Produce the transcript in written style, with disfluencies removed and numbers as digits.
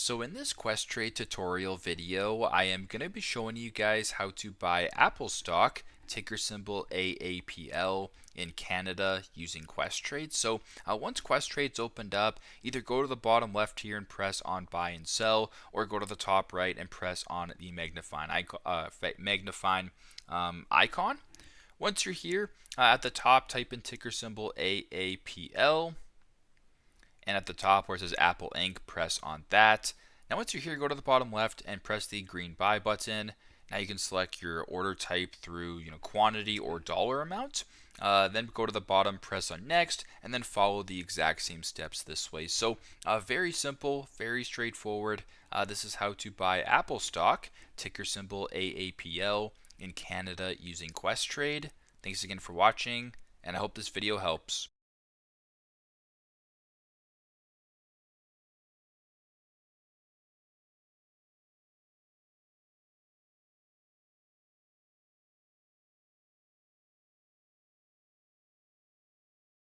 So in this Questrade tutorial video, I am going to be showing you guys how to buy Apple stock, ticker symbol AAPL, in Canada using Questrade. So once Questrade's opened up, either go to the bottom left here and press on buy and sell, or go to the top right and press on the magnifying icon. Once you're here, at the top, type in ticker symbol AAPL. And at the top where it says Apple Inc., press on that. Now once you're here, go to the bottom left and press the green buy button. Now you can select your order type through quantity or dollar amount. Then go to the bottom, press on next, and then follow the exact same steps this way. So very simple, very straightforward. This is how to buy Apple stock, ticker symbol AAPL, in Canada using Questrade. Thanks again for watching, and I hope this video helps.